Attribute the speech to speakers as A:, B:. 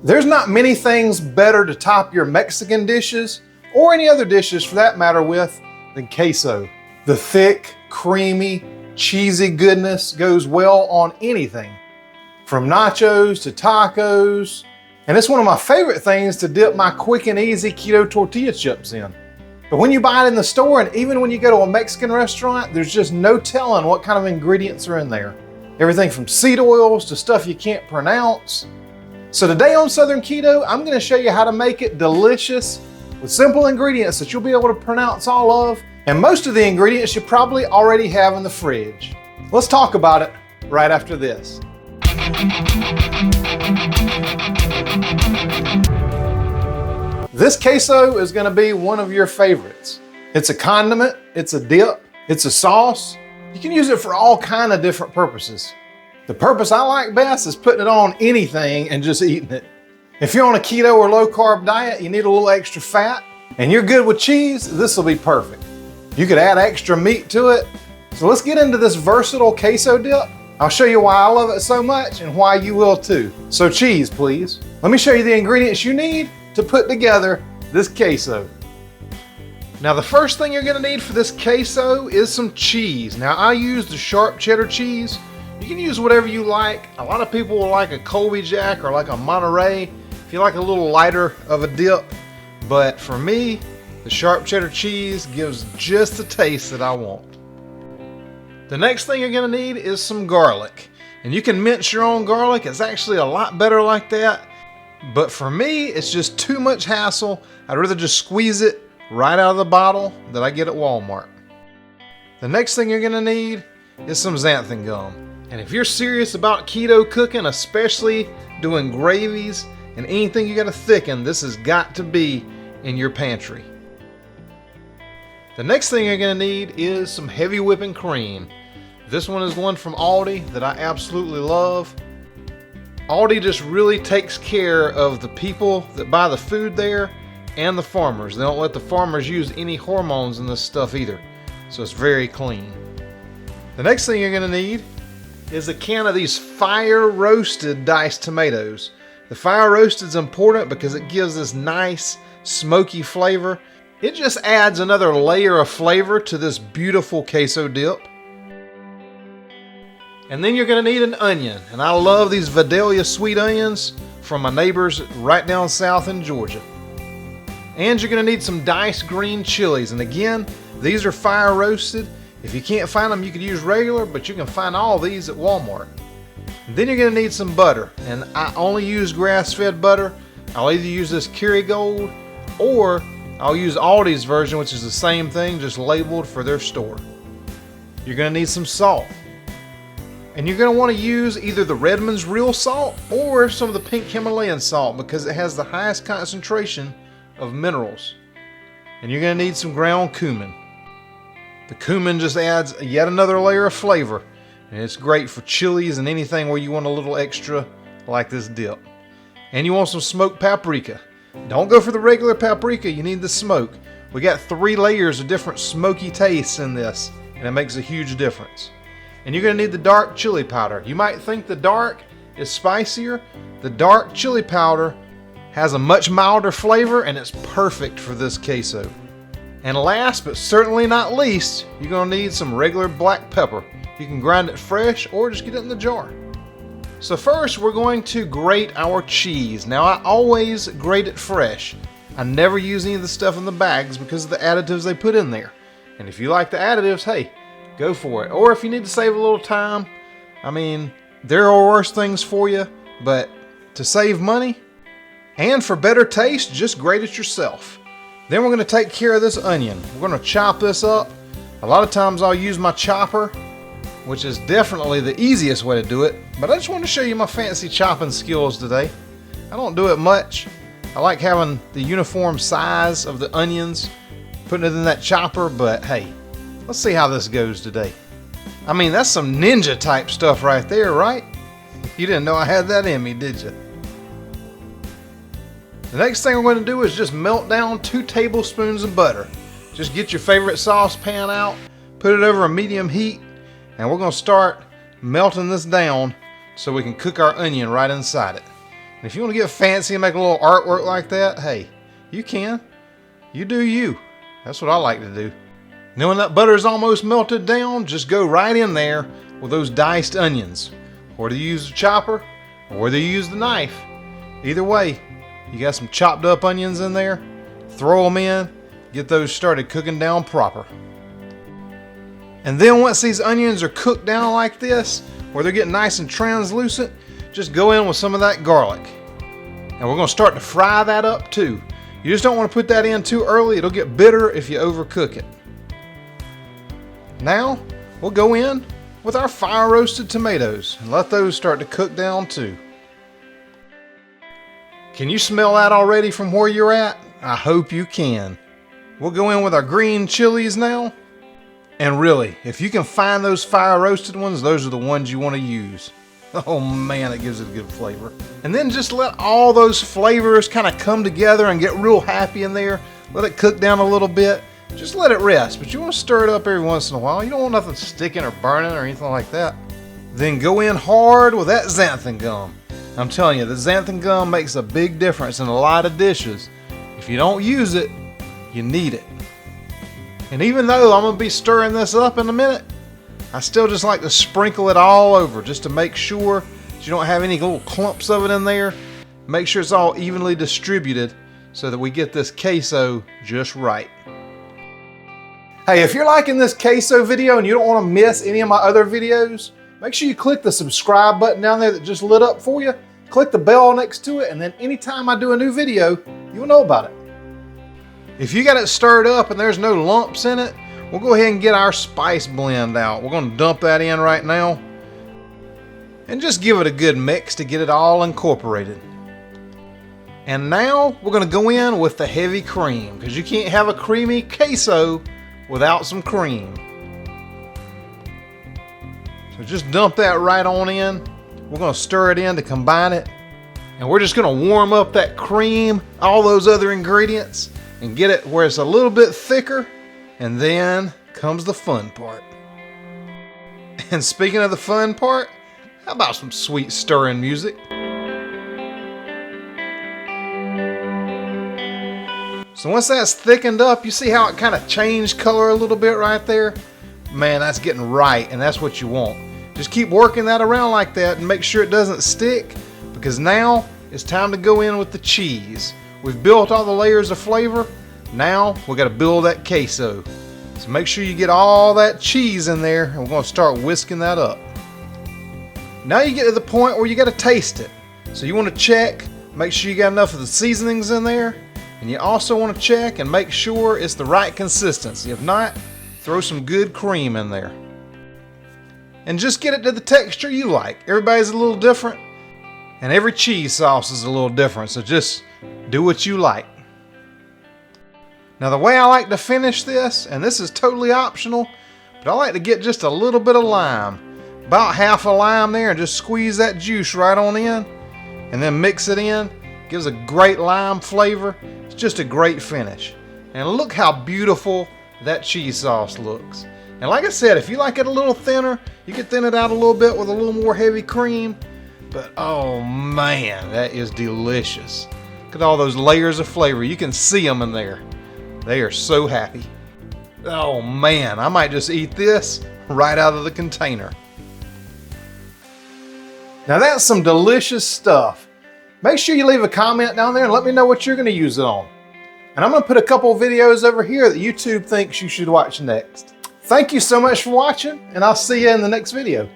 A: There's not many things better to top your Mexican dishes, or any other dishes for that matter, with than queso. The thick, creamy, cheesy goodness goes well on anything, from nachos to tacos, and it's one of my favorite things to dip my quick and easy keto tortilla chips in. But when you buy it in the store, and even when you go to a Mexican restaurant, there's just no telling what kind of ingredients are in there. Everything from seed oils to stuff you can't pronounce. So today on Southern Keto, I'm going to show you how to make it delicious with simple ingredients that you'll be able to pronounce all of, and most of the ingredients you probably already have in the fridge. Let's talk about it right after this. This queso is going to be one of your favorites. It's a condiment, it's a dip, it's a sauce. You can use it for all kinds of different purposes. The purpose I like best is putting it on anything and just eating it. If you're on a keto or low carb diet, you need a little extra fat, and you're good with cheese, this will be perfect. You could add extra meat to it. So let's get into this versatile queso dip. I'll show you why I love it so much and why you will too. So cheese, please. Let me show you the ingredients you need to put together this queso. Now the first thing you're gonna need for this queso is some cheese. Now I use the sharp cheddar cheese. You can use whatever you like. A lot of people will like a Colby Jack or like a Monterey if you like a little lighter of a dip. But for me, the sharp cheddar cheese gives just the taste that I want. The next thing you're gonna need is some garlic. And you can mince your own garlic. It's actually a lot better like that. But for me, it's just too much hassle. I'd rather just squeeze it right out of the bottle that I get at Walmart. The next thing you're gonna need is some xanthan gum. And if you're serious about keto cooking, especially doing gravies and anything you gotta thicken, this has got to be in your pantry. The next thing you're gonna need is some heavy whipping cream. This one is one from Aldi that I absolutely love. Aldi just really takes care of the people that buy the food there and the farmers. They don't let the farmers use any hormones in this stuff either. So it's very clean. The next thing you're gonna need is a can of these fire roasted diced tomatoes. The fire roasted is important because it gives this nice smoky flavor. It just adds another layer of flavor to this beautiful queso dip. And then you're gonna need an onion. And I love these Vidalia sweet onions from my neighbors right down south in Georgia. And you're gonna need some diced green chilies. And again, these are fire roasted. If you can't find them, you could use regular, but you can find all these at Walmart. And then you're gonna need some butter. And I only use grass-fed butter. I'll either use this Kerrygold or I'll use Aldi's version, which is the same thing, just labeled for their store. You're gonna need some salt. And you're gonna wanna use either the Redmond's real salt or some of the pink Himalayan salt because it has the highest concentration of minerals. And you're gonna need some ground cumin. The cumin just adds yet another layer of flavor, and it's great for chilies and anything where you want a little extra like this dip. And you want some smoked paprika. Don't go for the regular paprika, you need the smoke. We got 3 layers of different smoky tastes in this, and it makes a huge difference. And you're gonna need the dark chili powder. You might think the dark is spicier. The dark chili powder has a much milder flavor, and it's perfect for this queso. And last but certainly not least, you're gonna need some regular black pepper. You can grind it fresh or just get it in the jar. So first we're going to grate our cheese. Now I always grate it fresh. I never use any of the stuff in the bags because of the additives they put in there. And if you like the additives, hey, go for it. Or if you need to save a little time, I mean, there are worse things for you, but to save money and for better taste, just grate it yourself. Then we're gonna take care of this onion. We're gonna chop this up. A lot of times I'll use my chopper, which is definitely the easiest way to do it, but I just want to show you my fancy chopping skills today. I don't do it much. I like having the uniform size of the onions, putting it in that chopper, but hey, let's see how this goes today. I mean, that's some ninja type stuff right there, right? You didn't know I had that in me, did you? The next thing we're going to do is just melt down 2 tablespoons of butter. Just get your favorite saucepan out, put it over a medium heat, and we're going to start melting this down so we can cook our onion right inside it. And if you want to get fancy and make a little artwork like that, hey, you can. You do you. That's what I like to do. Now when that butter is almost melted down, just go right in there with those diced onions. Whether you use the chopper or whether you use the knife. Either way, you got some chopped up onions in there, throw them in, get those started cooking down proper. And then once these onions are cooked down like this, where they're getting nice and translucent, just go in with some of that garlic. And we're going to start to fry that up too. You just don't want to put that in too early. It'll get bitter if you overcook it. Now, we'll go in with our fire roasted tomatoes and let those start to cook down too. Can you smell that already from where you're at? I hope you can. We'll go in with our green chilies now. And really, if you can find those fire roasted ones, those are the ones you want to use. Oh man, it gives it a good flavor. And then just let all those flavors kind of come together and get real happy in there. Let it cook down a little bit. Just let it rest, but you want to stir it up every once in a while. You don't want nothing sticking or burning or anything like that. Then go in hard with that xanthan gum. I'm telling you, the xanthan gum makes a big difference in a lot of dishes. If you don't use it, you need it. And even though I'm going to be stirring this up in a minute, I still just like to sprinkle it all over just to make sure that you don't have any little clumps of it in there. Make sure it's all evenly distributed so that we get this queso just right. Hey, if you're liking this queso video and you don't want to miss any of my other videos, make sure you click the subscribe button down there that just lit up for you. Click the bell next to it, and then anytime I do a new video, you'll know about it. If you got it stirred up and there's no lumps in it, we'll go ahead and get our spice blend out. We're going to dump that in right now and just give it a good mix to get it all incorporated. And now we're going to go in with the heavy cream, because you can't have a creamy queso without some cream. So just dump that right on in. We're going to stir it in to combine it. And we're just going to warm up that cream, all those other ingredients, and get it where it's a little bit thicker. And then comes the fun part. And speaking of the fun part, how about some sweet stirring music? So once that's thickened up, you see how it kind of changed color a little bit right there? Man, that's getting right, and that's what you want. Just keep working that around like that and make sure it doesn't stick, because now it's time to go in with the cheese. We've built all the layers of flavor. Now we got to build that queso. So make sure you get all that cheese in there, and we're going to start whisking that up. Now you get to the point where you got to taste it. So you want to check, make sure you got enough of the seasonings in there. And you also want to check and make sure it's the right consistency. If not, throw some good cream in there. And just get it to the texture you like. Everybody's a little different, and every cheese sauce is a little different, so just do what you like. Now the way I like to finish this, and this is totally optional, but I like to get just a little bit of lime. About half a lime there, and just squeeze that juice right on in, and then mix it in. Gives a great lime flavor. It's just a great finish. And look how beautiful that cheese sauce looks. And like I said, if you like it a little thinner, you can thin it out a little bit with a little more heavy cream. But oh man, that is delicious. Look at all those layers of flavor. You can see them in there. They are so happy. Oh man, I might just eat this right out of the container. Now that's some delicious stuff. Make sure you leave a comment down there and let me know what you're going to use it on. And I'm going to put a couple videos over here that YouTube thinks you should watch next. Thank you so much for watching, and I'll see you in the next video.